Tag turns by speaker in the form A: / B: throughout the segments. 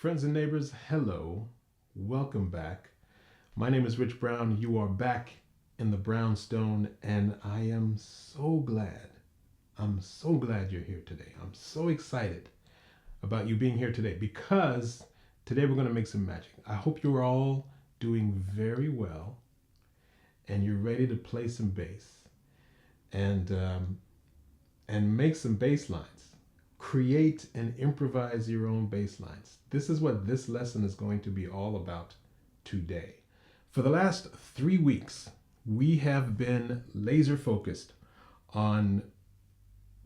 A: Friends and neighbors, hello. Welcome back. My name is Rich Brown. You are back in the brownstone, and I am so glad. I'm so glad you're here today. I'm so excited about you being here today because today we're going to make some magic. I hope you're all doing very well and you're ready to play some bass and make some bass lines. Create and improvise your own bass lines. This is what this lesson is going to be all about today. For the last 3 weeks, we have been laser focused on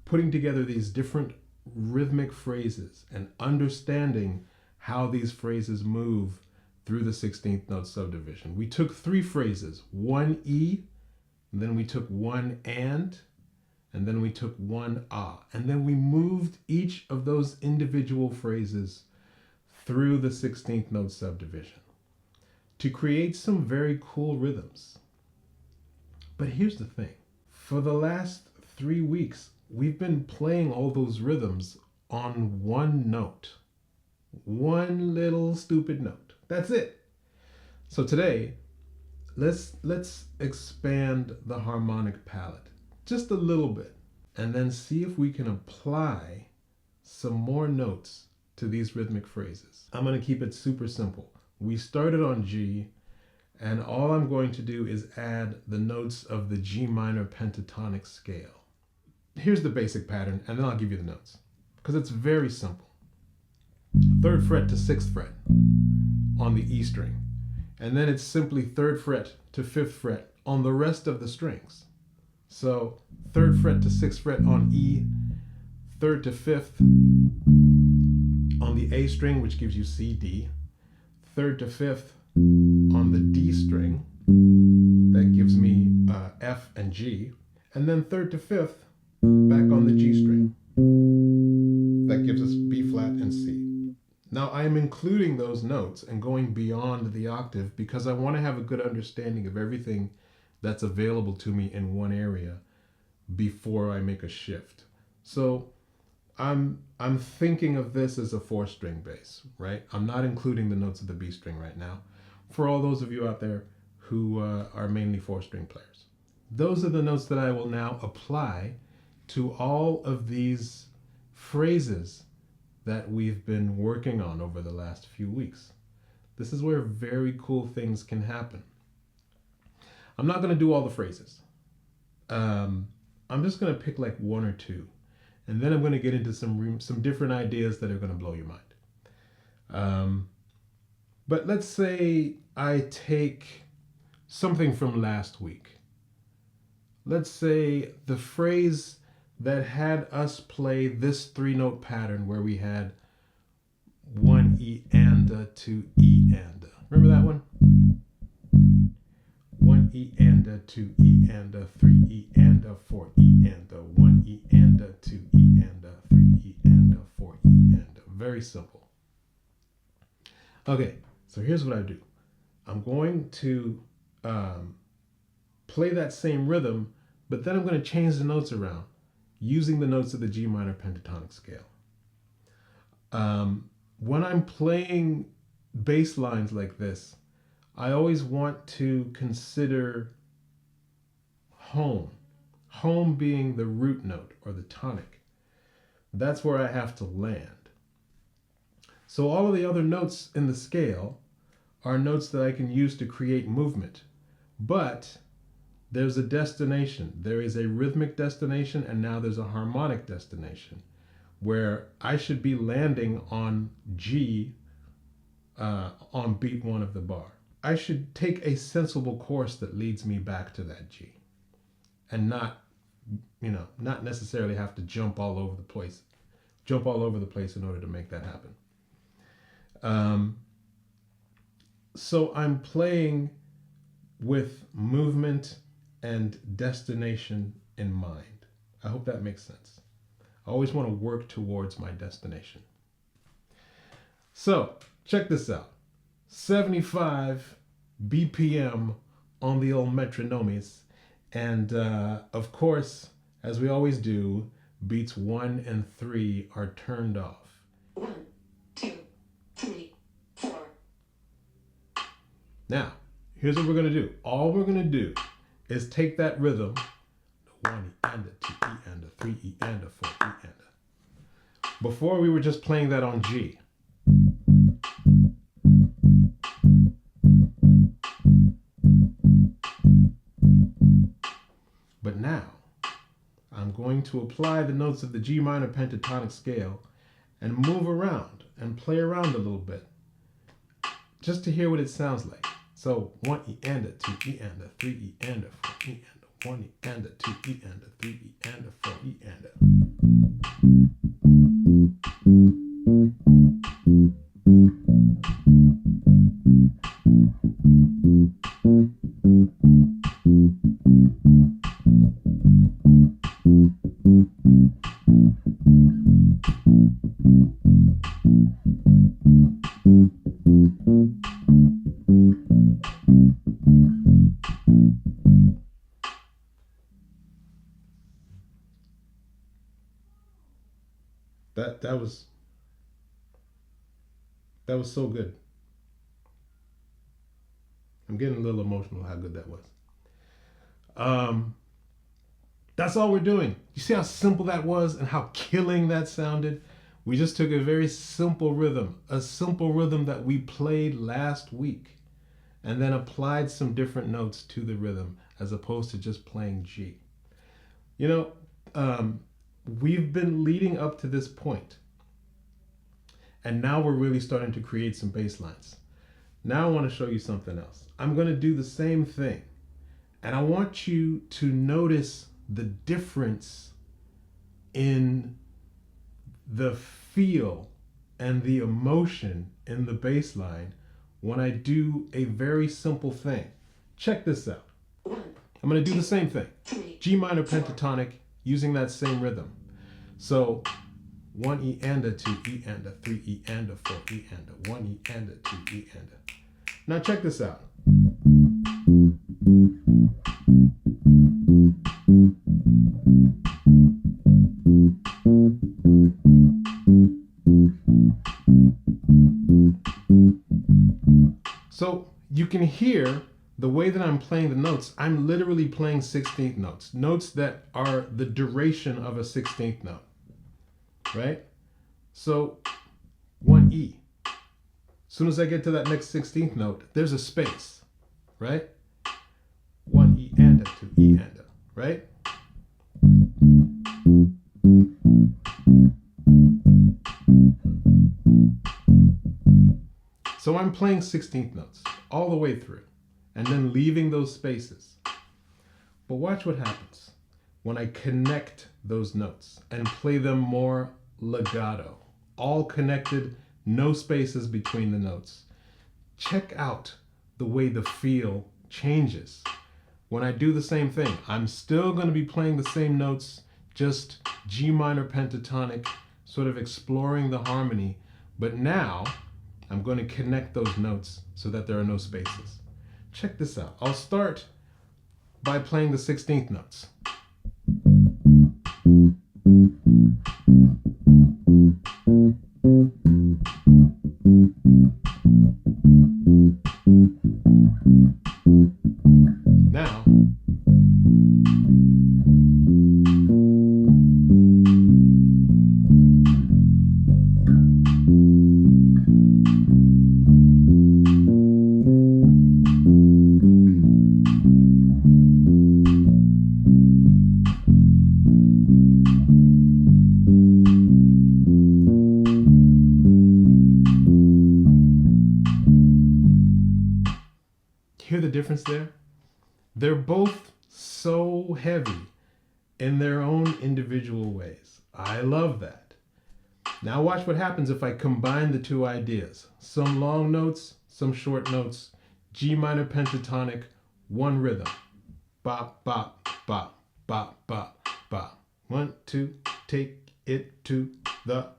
A: putting together these different rhythmic phrases and understanding how these phrases move through the 16th note subdivision. We took 3 phrases, one E, and then we took one and then we took one ah, and then we moved each of those individual phrases through the 16th note subdivision to create some very cool rhythms. But here's the thing. For the last 3 weeks, we've been playing all those rhythms on one note. One little stupid note. That's it. So today, let's expand the harmonic palette just a little bit and then see if we can apply some more notes to these rhythmic phrases. I'm going to keep it super simple. We started on G, and all I'm going to do is add the notes of the G minor pentatonic scale. Here's the basic pattern, and then I'll give you the notes because it's very simple. 3rd fret to 6th fret on the E string, and then it's simply 3rd fret to 5th fret on the rest of the strings. So 3rd fret to 6th fret on E, 3rd to 5th on the A string, which gives you C, D, 3rd to 5th on the D string, that gives me F and G, and then 3rd to 5th back on the G string. That gives us B flat and C. Now I am including those notes and going beyond the octave because I want to have a good understanding of everything that's available to me in one area before I make a shift. So I'm thinking of this as a 4-string bass, right? I'm not including the notes of the B string right now for all those of you out there who are mainly 4-string players. Those are the notes that I will now apply to all of these phrases that we've been working on over the last few weeks. This is where very cool things can happen. I'm not going to do all the phrases. I'm just going to pick like 1 or 2. And then I'm going to get into some different ideas that are going to blow your mind. But let's say I take something from last week. Let's say the phrase that had us play this 3-note pattern where we had 1 E and a, 2 E and a. Remember that one? 1 E and a, 2 E and a, 3 E and a, 4 E and a, 1 E and a, 2 E and a, 3 E and a, 4 E and a. Very simple. Okay, so here's what I do. I'm going to play that same rhythm, but then I'm going to change the notes around using the notes of the G minor pentatonic scale. When I'm playing bass lines like this, I always want to consider home. Home being the root note or the tonic. That's where I have to land. So all of the other notes in the scale are notes that I can use to create movement. But there's a destination. There is a rhythmic destination, and now there's a harmonic destination where I should be landing on G on beat 1 of the bar. I should take a sensible course that leads me back to that G and not necessarily have to jump all over the place in order to make that happen. So I'm playing with movement and destination in mind. I hope that makes sense. I always want to work towards my destination. So check this out. 75 BPM on the old Metronomes. And of course, as we always do, beats 1 and 3 are turned off.
B: 1, 2, 3.
A: Now, here's what we're going to do. All we're going to do is take that rhythm, the 1 E and a 2 E and a 3 E and a 4 E and a. Before we were just playing that on G. But now, I'm going to apply the notes of the G minor pentatonic scale and move around and play around a little bit just to hear what it sounds like. So 1 E and a 2 E and a 3 E and a 4 E and a 1 E and a 2 E and a 3 E and a 4 E and a. That was so good. I'm getting a little emotional how good that was. That's all we're doing. You see how simple that was and how killing that sounded? We just took a very simple rhythm that we played last week, and then applied some different notes to the rhythm as opposed to just playing G. You know, we've been leading up to this point, and now we're really starting to create some bass lines. Now I want to show you something else. I'm going to do the same thing, and I want you to notice the difference in the feel and the emotion in the bass line when I do a very simple thing. Check this out. I'm going to do the same thing. G minor pentatonic using that same rhythm. So 1 E and a 2 E and a 3 E and a 4 E and a 1 E and a 2 E and a. Now check this out. So you can hear the way that I'm playing the notes. I'm literally playing 16th notes, notes that are the duration of a 16th note, right? So 1 E. As soon as I get to that next 16th note, there's a space, right? 1 E and a 2 E and a, right? So I'm playing 16th notes all the way through and then leaving those spaces. But watch what happens when I connect those notes and play them more legato, all connected, no spaces between the notes. Check out the way the feel changes. When I do the same thing, I'm still going to be playing the same notes, just G minor pentatonic, sort of exploring the harmony, but now I'm going to connect those notes so that there are no spaces. Check this out. I'll start by playing the 16th notes. Now, hear the difference there? They're both so heavy in their own individual ways. I love that. Now watch what happens if I combine the two ideas. Some long notes, some short notes, G minor pentatonic, one rhythm. Bop, bop, bop, bop, bop, bop. 1, 2, take it to the.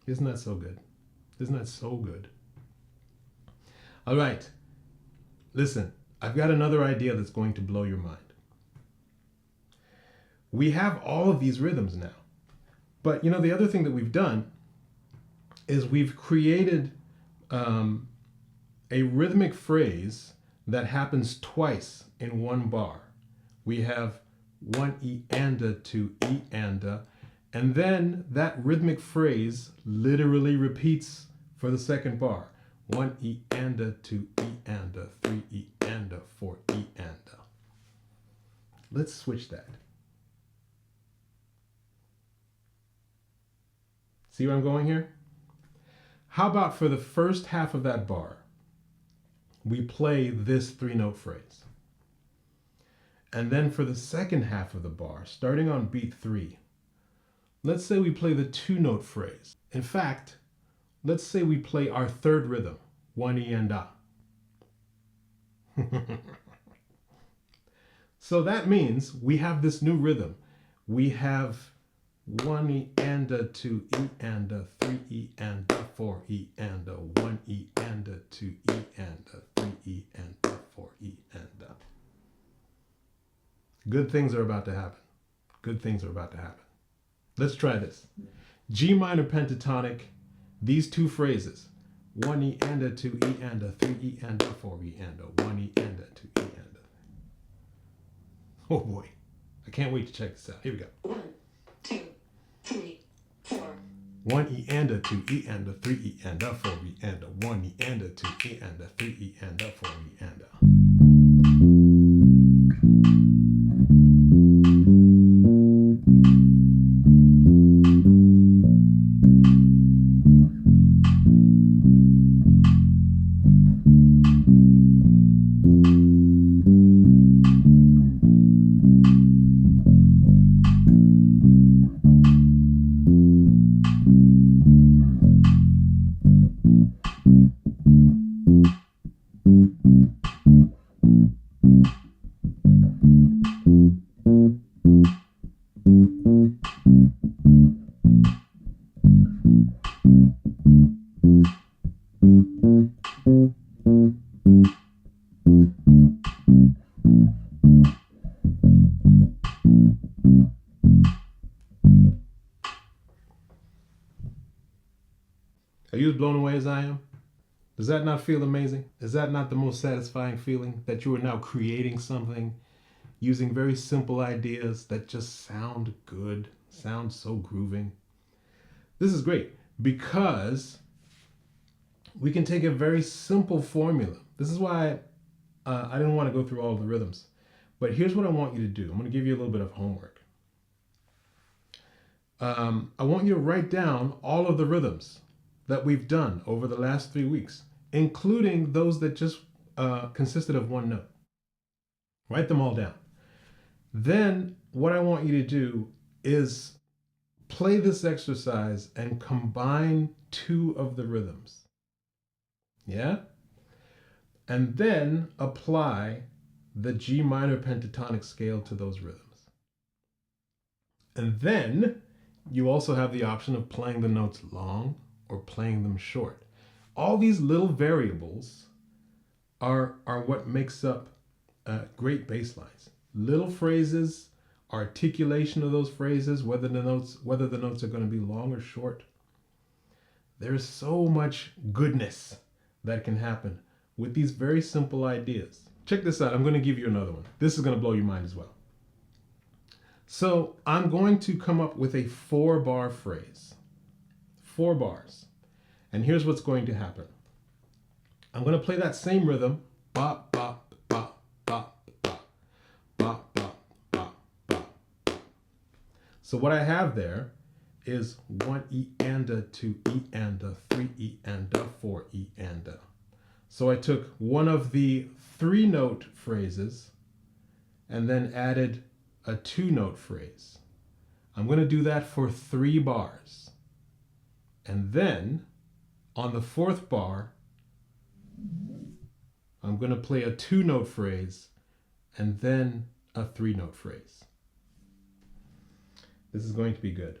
A: Isn't that so good? Isn't that so good? All right. Listen, I've got another idea that's going to blow your mind. We have all of these rhythms now. But you know, the other thing that we've done is we've created a rhythmic phrase that happens twice in one bar. We have one E and a, two E and a, and then that rhythmic phrase literally repeats for the second bar. One E and a, two E and a, three E and a, four E and a. Let's switch that. See where I'm going here? How about for the first half of that bar, we play this three-note phrase. And then for the second half of the bar, starting on beat 3, let's say we play the two-note phrase. In fact, let's say we play our third rhythm, one E and A. So that means we have this new rhythm. We have one E and a, two E and a, three E and a, four E and a, one E and a, two E and a, three E and a, four E and a. Good things are about to happen. Good things are about to happen. Let's try this. G minor pentatonic, these two phrases. One E and a, two E and a, three E and a, four E and a, one E and a, two E and a. Oh boy, I can't wait to check this out. Here we go.
B: 1, 2, 3, 4.
A: One E and a, two E and a, three E and a, four E and a, one E and a, two E and a, three E and a, four E and a. Are you as blown away as I am? Does that not feel amazing? Is that not the most satisfying feeling? That you are now creating something using very simple ideas that just sound good, sound so grooving. This is great because we can take a very simple formula. This is why I didn't want to go through all of the rhythms. But here's what I want you to do. I'm going to give you a little bit of homework. I want you to write down all of the rhythms that we've done over the last 3 weeks, including those that just consisted of one note. Write them all down. Then what I want you to do is play this exercise and combine 2 of the rhythms. Yeah? And then apply the G minor pentatonic scale to those rhythms. And then you also have the option of playing the notes long or playing them short. All these little variables are what makes up great bass lines. Little phrases, articulation of those phrases, whether the notes are going to be long or short. There's so much goodness that can happen with these very simple ideas. Check this out. I'm going to give you another one. This is going to blow your mind as well. So I'm going to come up with a 4-bar phrase. 4 bars. And here's what's going to happen. I'm going to play that same rhythm. Bop, bop, bop, bop, bop, bop, bop, bop, bop. So what I have there is 1 E and a, 2 E and a, 3 E and a, 4 E and a. So I took one of the 3-note phrases and then added a 2-note phrase. I'm going to do that for 3 bars. And then on the 4th bar, I'm going to play a 2-note phrase and then a 3-note phrase. This is going to be good.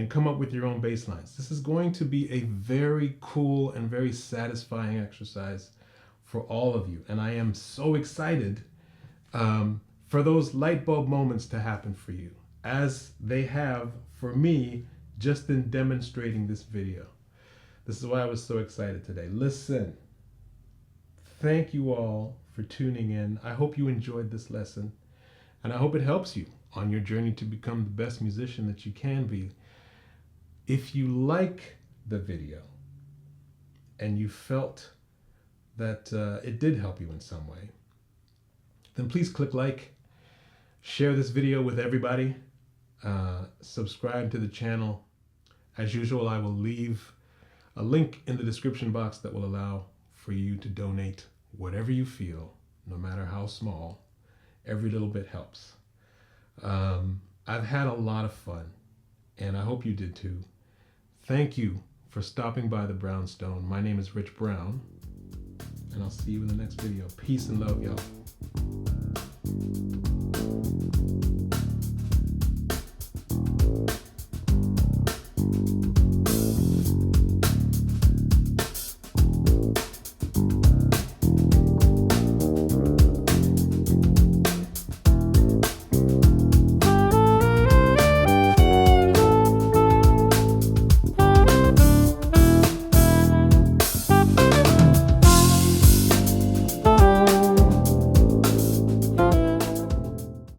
A: and come up with your own bass lines. This is going to be a very cool and very satisfying exercise for all of you. And I am so excited for those light bulb moments to happen for you, as they have for me just in demonstrating this video. This is why I was so excited today. Listen, thank you all for tuning in. I hope you enjoyed this lesson, and I hope it helps you on your journey to become the best musician that you can be. If you like the video and you felt that it did help you in some way, then please click like, share this video with everybody, subscribe to the channel. As usual, I will leave a link in the description box that will allow for you to donate whatever you feel, no matter how small. Every little bit helps. I've had a lot of fun, and I hope you did too. Thank you for stopping by the Brownstone. My name is Rich Brown, and I'll see you in the next video. Peace and love, y'all.